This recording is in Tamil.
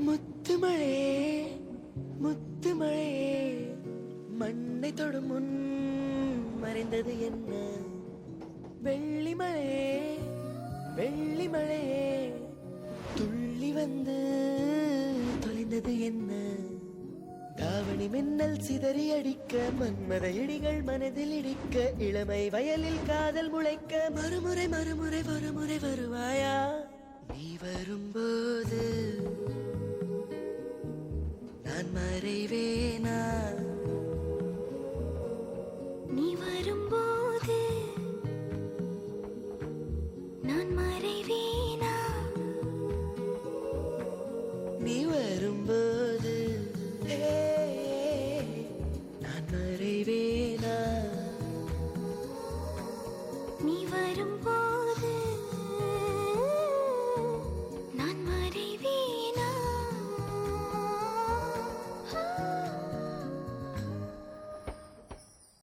முத்துமழே முத்துமழே மண்ணை தொடும் முன் மறைந்தது என்ன? வெள்ளிமழே வெள்ளிமழே துள்ளி வந்து தொலைந்தது என்ன? தாவணி மின்னல் சிதறி அடிக்க, மன்மத இடிகள் மனதில் இடிக்க, இளமை வயலில் காதல் முளைக்க, மறுமுறை மறுமுறை ஒருமுறை வருவாயா? நீ வரும்போது நான் மறைவே